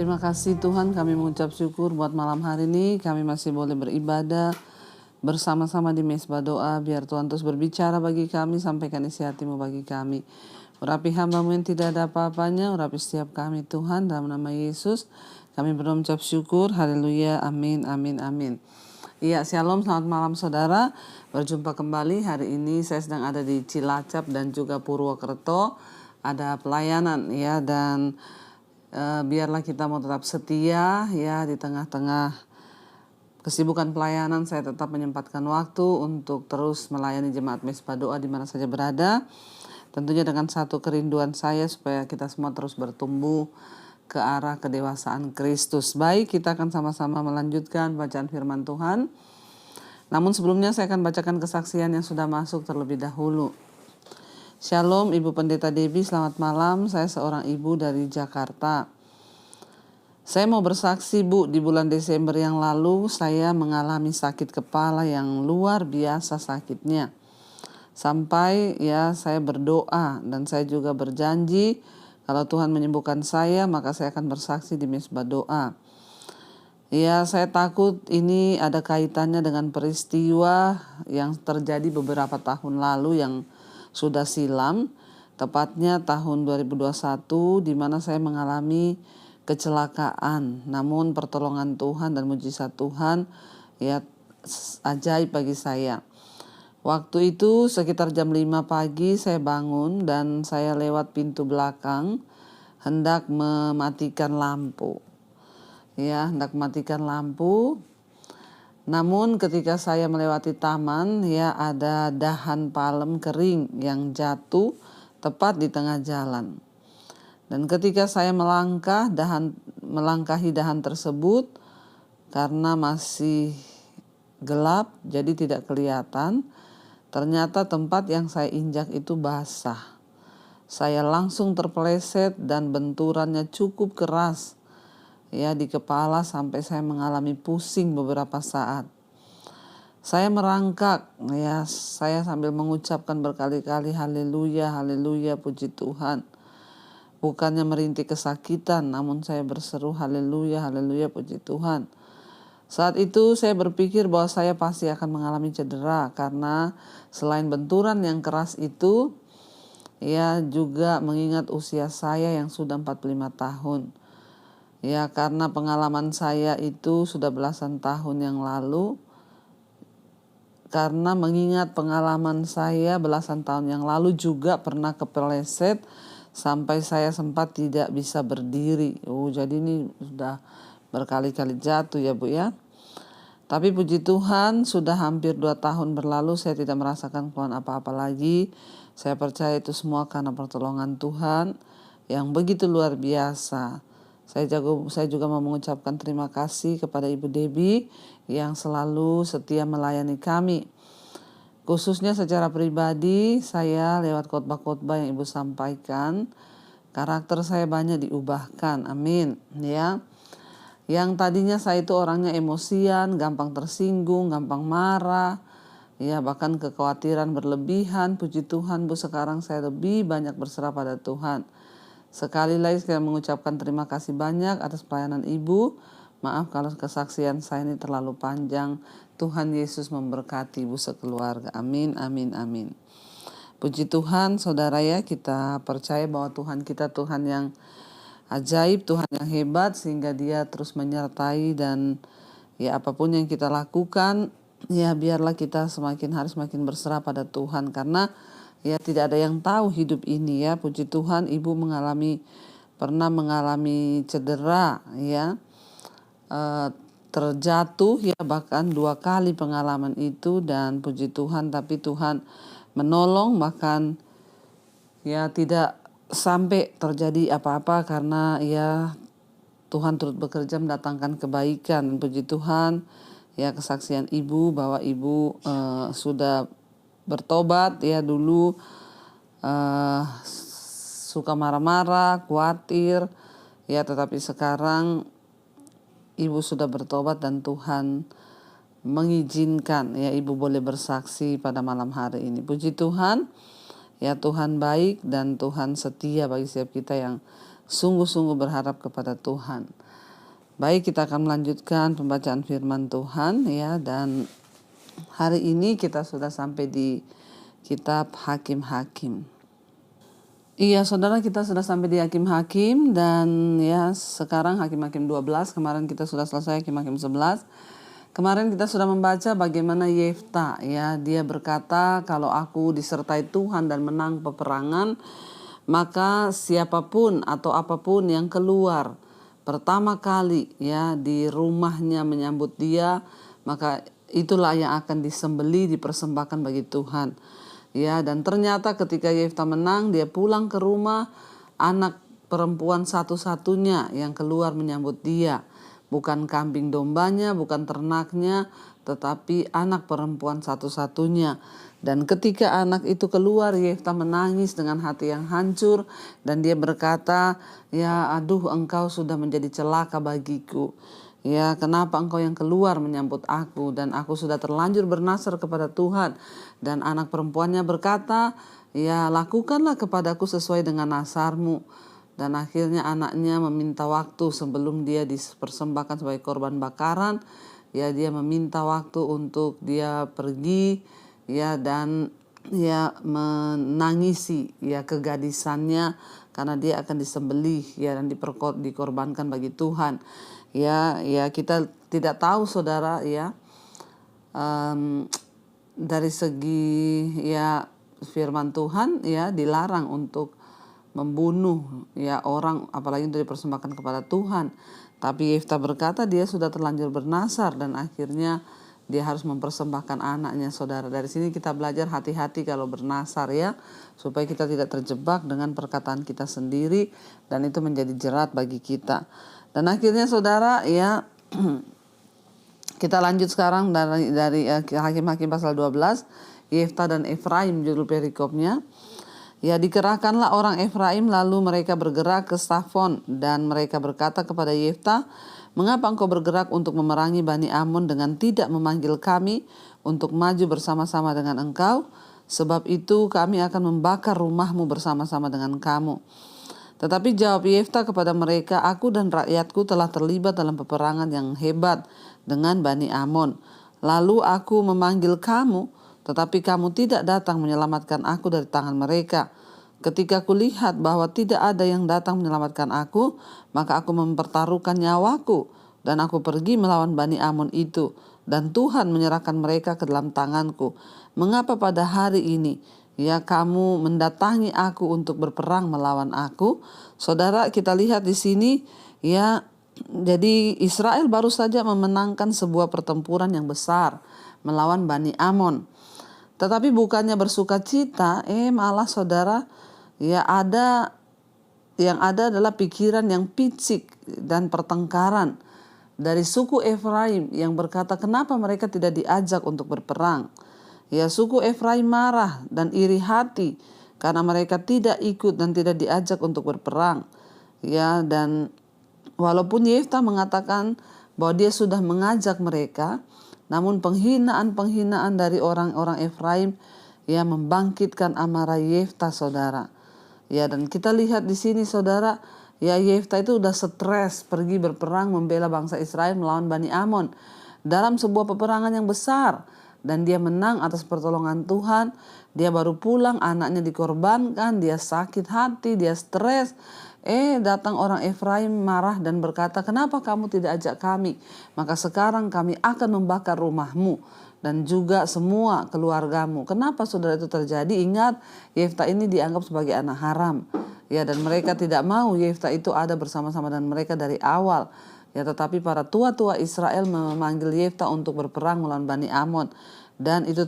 Terima kasih Tuhan, kami mengucap syukur buat malam hari ini. Kami masih boleh beribadah bersama-sama di mesbah doa. Biar Tuhan terus berbicara bagi kami, sampaikan isi hati-Mu bagi kami. Urapi hamba-Mu yang tidak ada apa-apanya, urapi setiap kami Tuhan, dalam nama Yesus. Kami mengucap syukur, haleluya, amin, amin, amin. Iya, shalom, selamat malam saudara. Berjumpa kembali, hari ini saya sedang ada di Cilacap dan juga Purwokerto. Ada pelayanan ya, dan biarlah kita mau tetap setia ya di tengah-tengah kesibukan pelayanan. Saya tetap menyempatkan waktu untuk terus melayani jemaat mesbah doa di mana saja berada. Tentunya dengan satu kerinduan saya supaya kita semua terus bertumbuh ke arah kedewasaan Kristus. Baik, kita akan sama-sama melanjutkan bacaan firman Tuhan. Namun sebelumnya saya akan bacakan kesaksian yang sudah masuk terlebih dahulu. Shalom Ibu Pendeta Debbie, selamat malam. Saya seorang ibu dari Jakarta. Saya mau bersaksi Bu, di bulan Desember yang lalu saya mengalami sakit kepala yang luar biasa sakitnya. Sampai ya saya berdoa dan saya juga berjanji kalau Tuhan menyembuhkan saya maka saya akan bersaksi di mesbah doa. Ya, saya takut ini ada kaitannya dengan peristiwa yang terjadi beberapa tahun lalu yang sudah silam, tepatnya tahun 2021 di mana saya mengalami kecelakaan. Namun pertolongan Tuhan dan mujizat Tuhan ya ajaib bagi saya. Waktu itu sekitar jam 5 pagi saya bangun dan saya lewat pintu belakang hendak mematikan lampu. Ya, hendak mematikan lampu. Namun ketika saya melewati taman, ya ada dahan palem kering yang jatuh tepat di tengah jalan. Dan ketika saya melangkahi dahan tersebut, karena masih gelap, jadi tidak kelihatan, ternyata tempat yang saya injak itu basah. Saya langsung terpeleset dan benturannya cukup keras. Ya, di kepala sampai saya mengalami pusing beberapa saat. Saya merangkak, ya, saya sambil mengucapkan berkali-kali haleluya, haleluya, puji Tuhan. Bukannya merintih kesakitan, namun saya berseru haleluya, haleluya, puji Tuhan. Saat itu saya berpikir bahwa saya pasti akan mengalami cedera karena selain benturan yang keras itu, ya juga mengingat usia saya yang sudah 45 tahun. Ya, karena pengalaman saya itu sudah belasan tahun yang lalu. Karena mengingat pengalaman saya belasan tahun yang lalu juga pernah kepeleset sampai saya sempat tidak bisa berdiri. Jadi ini sudah berkali-kali jatuh ya Bu ya. Tapi puji Tuhan sudah hampir 2 tahun berlalu saya tidak merasakan keluhan apa-apa lagi. Saya percaya itu semua karena pertolongan Tuhan yang begitu luar biasa. Saya juga mau mengucapkan terima kasih kepada Ibu Debbie yang selalu setia melayani kami. Khususnya secara pribadi, saya lewat khotbah-khotbah yang Ibu sampaikan, karakter saya banyak diubahkan. Amin. Ya. Yang tadinya saya itu orangnya emosian, gampang tersinggung, gampang marah, ya bahkan kekhawatiran berlebihan. Puji Tuhan Bu, sekarang saya lebih banyak berserah pada Tuhan. Sekali lagi saya mengucapkan terima kasih banyak atas pelayanan Ibu. Maaf kalau kesaksian saya ini terlalu panjang. Tuhan Yesus memberkati Ibu sekeluarga. Amin, amin, amin. Puji Tuhan saudara ya, kita percaya bahwa Tuhan kita Tuhan yang ajaib, Tuhan yang hebat sehingga Dia terus menyertai dan ya apapun yang kita lakukan, ya biarlah kita semakin hari semakin berserah pada Tuhan karena ya tidak ada yang tahu hidup ini ya. Puji Tuhan Ibu pernah mengalami cedera ya, terjatuh ya bahkan 2 kali pengalaman itu dan puji Tuhan tapi Tuhan menolong bahkan ya tidak sampai terjadi apa-apa karena ya Tuhan turut bekerja mendatangkan kebaikan. Puji Tuhan ya kesaksian Ibu bahwa Ibu sudah bertobat ya dulu suka marah-marah, khawatir ya tetapi sekarang Ibu sudah bertobat dan Tuhan mengizinkan ya Ibu boleh bersaksi pada malam hari ini. Puji Tuhan ya, Tuhan baik dan Tuhan setia bagi setiap kita yang sungguh-sungguh berharap kepada Tuhan. Baik, kita akan melanjutkan pembacaan firman Tuhan ya, dan hari ini kita sudah sampai di kitab Hakim-Hakim. Iya, saudara, kita sudah sampai di Hakim-Hakim dan ya sekarang Hakim-Hakim 12, kemarin kita sudah selesai Hakim-Hakim 11. Kemarin kita sudah membaca bagaimana Yefta ya, dia berkata kalau aku disertai Tuhan dan menang peperangan, maka siapapun atau apapun yang keluar pertama kali ya di rumahnya menyambut dia, maka itulah yang akan disembelih, dipersembahkan bagi Tuhan. Ya, dan ternyata ketika Yefta menang, dia pulang ke rumah, anak perempuan satu-satunya yang keluar menyambut dia. Bukan kambing dombanya, bukan ternaknya, tetapi anak perempuan satu-satunya. Dan ketika anak itu keluar, Yefta menangis dengan hati yang hancur dan dia berkata, ya aduh, engkau sudah menjadi celaka bagiku. Ya, kenapa engkau yang keluar menyambut aku, dan aku sudah terlanjur bernasar kepada Tuhan. Dan anak perempuannya berkata, ya lakukanlah kepadaku sesuai dengan nasarmu. Dan akhirnya anaknya meminta waktu sebelum dia dipersembahkan sebagai korban bakaran. Ya, dia meminta waktu untuk dia pergi ya, dan ya menangisi ya kegadisannya karena dia akan disembelih ya dan dikorbankan bagi Tuhan. Ya, kita tidak tahu saudara ya, dari segi ya firman Tuhan ya dilarang untuk membunuh ya orang, apalagi untuk dipersembahkan kepada Tuhan. Tapi Yefta berkata dia sudah terlanjur bernasar dan akhirnya dia harus mempersembahkan anaknya, saudara. Dari sini kita belajar hati-hati kalau bernasar ya, supaya kita tidak terjebak dengan perkataan kita sendiri dan itu menjadi jerat bagi kita. Dan akhirnya saudara ya kita lanjut sekarang dari Hakim-Hakim pasal 12, Yefta dan Efraim judul perikopnya. Ya, dikerahkanlah orang Efraim lalu mereka bergerak ke Safon dan mereka berkata kepada Yefta, mengapa engkau bergerak untuk memerangi Bani Amon dengan tidak memanggil kami untuk maju bersama-sama dengan engkau? Sebab itu kami akan membakar rumahmu bersama-sama dengan kamu. Tetapi jawab Yefta kepada mereka, aku dan rakyatku telah terlibat dalam peperangan yang hebat dengan Bani Amon. Lalu aku memanggil kamu, tetapi kamu tidak datang menyelamatkan aku dari tangan mereka. Ketika kulihat bahwa tidak ada yang datang menyelamatkan aku, maka aku mempertaruhkan nyawaku dan aku pergi melawan Bani Amon itu, dan Tuhan menyerahkan mereka ke dalam tanganku. Mengapa pada hari ini ya kamu mendatangi aku untuk berperang melawan aku? Saudara, kita lihat di sini ya, jadi Israel baru saja memenangkan sebuah pertempuran yang besar melawan Bani Amon. Tetapi bukannya bersuka cita, malah saudara ya yang ada adalah pikiran yang picik dan pertengkaran dari suku Efraim yang berkata kenapa mereka tidak diajak untuk berperang. Ya, suku Efraim marah dan iri hati karena mereka tidak ikut dan tidak diajak untuk berperang. Ya, dan walaupun Yefta mengatakan bahwa dia sudah mengajak mereka, namun penghinaan-penghinaan dari orang-orang Efraim ya membangkitkan amarah Yefta, saudara. Ya, dan kita lihat di sini saudara, ya Yefta itu udah stres pergi berperang membela bangsa Israel melawan Bani Amon dalam sebuah peperangan yang besar, dan dia menang atas pertolongan Tuhan. Dia baru pulang, anaknya dikorbankan, dia sakit hati, dia stres. Datang orang Efraim marah dan berkata, kenapa kamu tidak ajak kami? Maka sekarang kami akan membakar rumahmu dan juga semua keluargamu. Kenapa saudara itu terjadi? Ingat, Yefta ini dianggap sebagai anak haram. Ya, dan mereka tidak mau Yefta itu ada bersama-sama dengan mereka dari awal. Ya, tetapi para tua-tua Israel memanggil Yefta untuk berperang melawan Bani Amon. Dan itu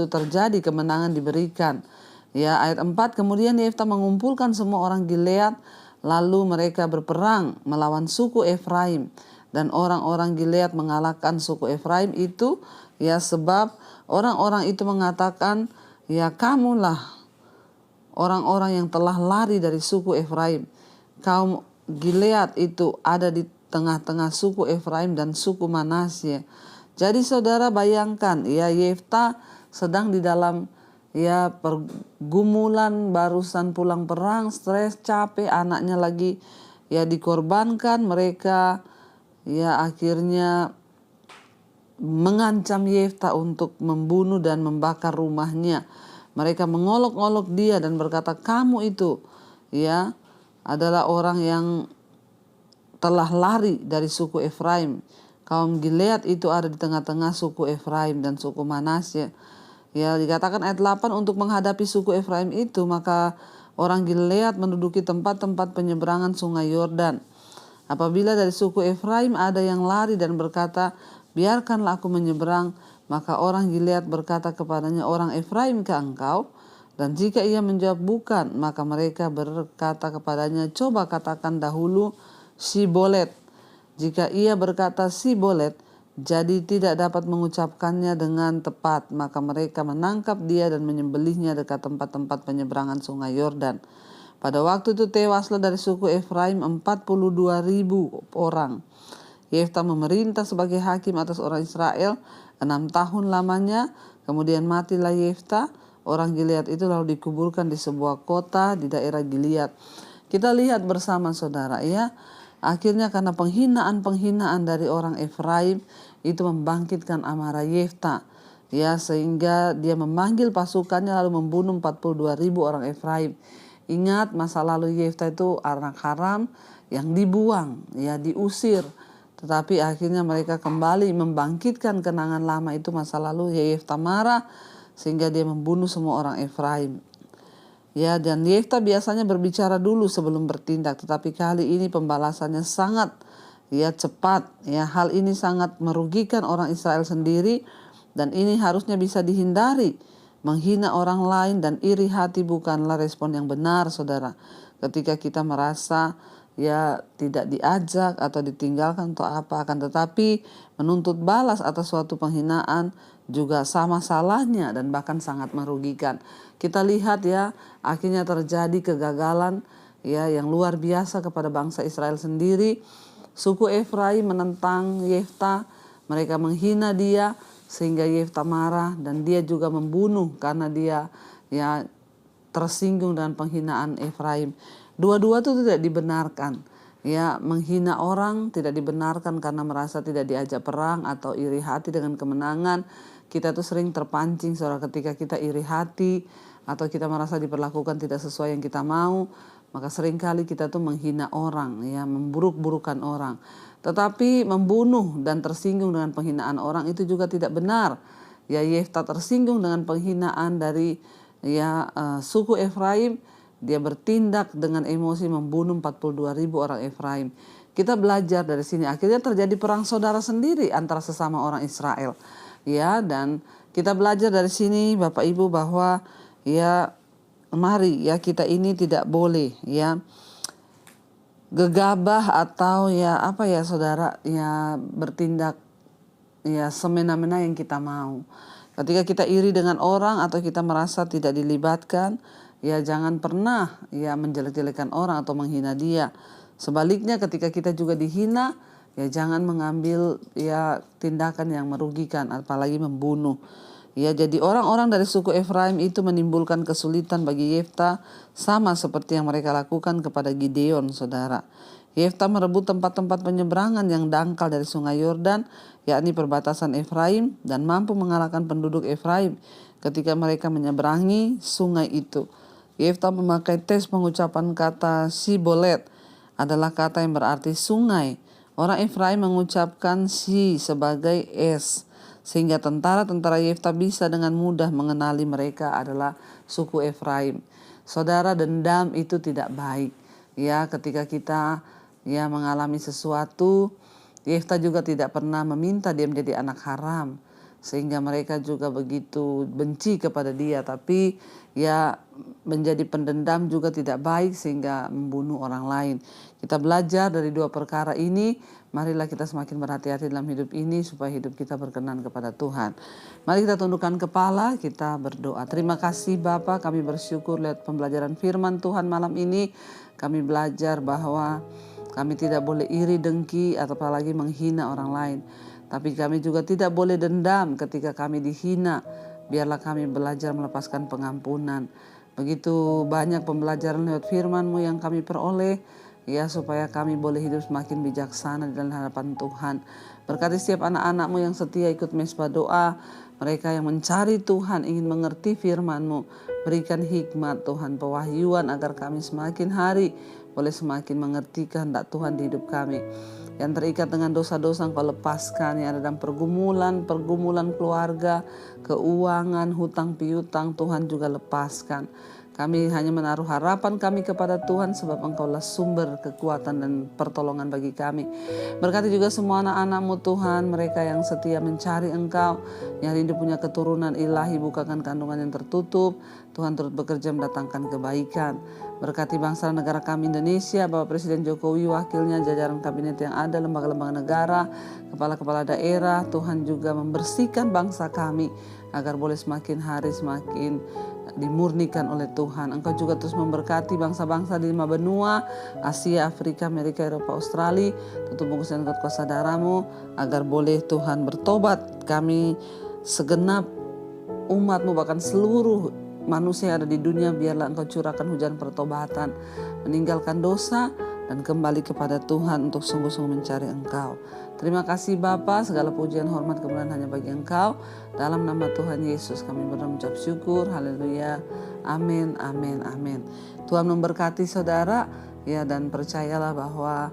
terjadi, kemenangan diberikan. Ya, ayat 4, kemudian Yefta mengumpulkan semua orang Gilead, lalu mereka berperang melawan suku Efraim. Dan orang-orang Gilead mengalahkan suku Efraim itu, ya sebab orang-orang itu mengatakan, ya kamulah orang-orang yang telah lari dari suku Efraim. Kaum Gilead itu ada di tengah-tengah suku Efraim dan suku Manasye. Jadi saudara bayangkan, ya Yefta sedang di dalam ya pergumulan, barusan pulang perang, stres, capek, anaknya lagi ya dikorbankan, mereka ya akhirnya mengancam Yefta untuk membunuh dan membakar rumahnya. Mereka mengolok-olok dia dan berkata, kamu itu ya adalah orang yang telah lari dari suku Efraim. Kaum Gilead itu ada di tengah-tengah suku Efraim dan suku Manasye. Ya, dikatakan ayat 8, untuk menghadapi suku Efraim itu, maka orang Gilead menduduki tempat-tempat penyeberangan sungai Yordan. Apabila dari suku Efraim ada yang lari dan berkata, biarkanlah aku menyeberang, maka orang Gilead berkata kepadanya, orang Efraim ke engkau? Dan jika ia menjawab bukan, maka mereka berkata kepadanya, coba katakan dahulu Sibolet. Jika ia berkata Sibolet, jadi tidak dapat mengucapkannya dengan tepat, maka mereka menangkap dia dan menyembelihnya dekat tempat-tempat penyeberangan sungai Yordan. Pada waktu itu tewaslah dari suku Efraim 42.000 orang. Yefta memerintah sebagai hakim atas orang Israel 6 tahun lamanya. Kemudian matilah Yefta. Orang Gilead itu lalu dikuburkan di sebuah kota di daerah Gilead. Kita lihat bersama saudara ya. Akhirnya karena penghinaan-penghinaan dari orang Efraim itu membangkitkan amarah Yefta. Ya, sehingga dia memanggil pasukannya lalu membunuh 42.000 orang Efraim. Ingat masa lalu Yefta itu anak haram yang dibuang, ya diusir. Tetapi akhirnya mereka kembali membangkitkan kenangan lama itu masa lalu. Ya, Yefta marah sehingga dia membunuh semua orang Efraim. Ya, dan Yefta biasanya berbicara dulu sebelum bertindak, tetapi kali ini pembalasannya sangat cepat. Ya, hal ini sangat merugikan orang Israel sendiri dan ini harusnya bisa dihindari. Menghina orang lain dan iri hati bukanlah respon yang benar, saudara. Ketika kita merasa tidak diajak atau ditinggalkan atau apa, akan tetapi menuntut balas atas suatu penghinaan juga sama salahnya dan bahkan sangat merugikan. Kita lihat akhirnya terjadi kegagalan yang luar biasa kepada bangsa Israel sendiri. Suku Efraim menentang Yefta, mereka menghina dia sehingga Yefta marah dan dia juga membunuh karena dia tersinggung dengan penghinaan Efraim. Dua-dua itu tidak dibenarkan. Menghina orang tidak dibenarkan karena merasa tidak diajak perang atau iri hati dengan kemenangan. Kita tuh sering terpancing saudara ketika kita iri hati atau kita merasa diperlakukan tidak sesuai yang kita mau, maka seringkali kita tuh menghina orang, memburuk-burukan orang. Tetapi membunuh dan tersinggung dengan penghinaan orang itu juga tidak benar. Yefta tersinggung dengan penghinaan dari suku Efraim, dia bertindak dengan emosi membunuh 42.000 orang Efraim. Kita belajar dari sini, akhirnya terjadi perang saudara sendiri antara sesama orang Israel. Dan kita belajar dari sini Bapak Ibu bahwa mari kita ini tidak boleh gegabah atau saudara bertindak semena-mena yang kita mau. Ketika kita iri dengan orang atau kita merasa tidak dilibatkan, jangan pernah menjelek-jelekan orang atau menghina dia. Sebaliknya ketika kita juga dihina, jangan mengambil tindakan yang merugikan apalagi membunuh. Jadi orang-orang dari suku Efraim itu menimbulkan kesulitan bagi Yefta sama seperti yang mereka lakukan kepada Gideon, saudara. Yefta merebut tempat-tempat penyeberangan yang dangkal dari sungai Yordan, yakni perbatasan Efraim, dan mampu mengalahkan penduduk Efraim ketika mereka menyeberangi sungai itu. Yefta memakai tes pengucapan kata Sibolet, adalah kata yang berarti sungai. Orang Efraim mengucapkan si sebagai s, sehingga tentara-tentara Yefta bisa dengan mudah mengenali mereka adalah suku Efraim. Saudara, dendam itu tidak baik. Ketika kita mengalami sesuatu, Yefta juga tidak pernah meminta dia menjadi anak haram, sehingga mereka juga begitu benci kepada dia. Tapi menjadi pendendam juga tidak baik sehingga membunuh orang lain. Kita belajar dari dua perkara ini. Marilah kita semakin berhati-hati dalam hidup ini supaya hidup kita berkenan kepada Tuhan. Mari kita tundukkan kepala, kita berdoa. Terima kasih Bapa, kami bersyukur lihat pembelajaran firman Tuhan malam ini. Kami belajar bahwa kami tidak boleh iri, dengki, atau apalagi menghina orang lain. Tapi kami juga tidak boleh dendam ketika kami dihina. Biarlah kami belajar melepaskan pengampunan. Begitu banyak pembelajaran lewat firman-Mu yang kami peroleh. ya supaya kami boleh hidup semakin bijaksana di dalam hadapan Tuhan. Berkati setiap anak-anak-Mu yang setia ikut mesbah doa, mereka yang mencari Tuhan, ingin mengerti firman-Mu. Berikan hikmat Tuhan, pewahyuan agar kami semakin hari boleh semakin mengerti kehendak Tuhan di hidup kami. Yang terikat dengan dosa-dosa Engkau lepaskan, yang ada dalam pergumulan keluarga, keuangan, hutang piutang, Tuhan juga lepaskan. Kami hanya menaruh harapan kami kepada Tuhan sebab Engkaulah sumber kekuatan dan pertolongan bagi kami. Berkati juga semua anak-anak-Mu Tuhan, mereka yang setia mencari Engkau, yang rindu punya keturunan ilahi, bukakan kandungan yang tertutup. Tuhan turut bekerja mendatangkan kebaikan. Berkati bangsa dan negara kami Indonesia, Bapak Presiden Jokowi, wakilnya, jajaran kabinet yang ada, lembaga-lembaga negara, kepala-kepala daerah. Tuhan juga membersihkan bangsa kami agar boleh semakin hari semakin dimurnikan oleh Tuhan. Engkau juga terus memberkati bangsa-bangsa di 5 benua, Asia, Afrika, Amerika, Eropa, Australia. Tutup bungkus dan kuasa darah-Mu agar boleh Tuhan bertobat. Kami segenap umat-Mu, bahkan seluruh manusia yang ada di dunia, biarlah Engkau curahkan hujan pertobatan, meninggalkan dosa dan kembali kepada Tuhan untuk sungguh-sungguh mencari Engkau. Terima kasih Bapa, segala pujian, hormat, kemuliaan hanya bagi Engkau. Dalam nama Tuhan Yesus kami berdoa mengucap syukur. Haleluya. Amin, amin, amin. Tuhan memberkati saudara, ya, dan percayalah bahwa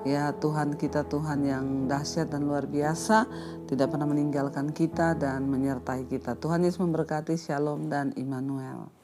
ya Tuhan kita Tuhan yang dahsyat dan luar biasa, tidak pernah meninggalkan kita dan menyertai kita. Tuhan Yesus memberkati. Shalom dan Immanuel.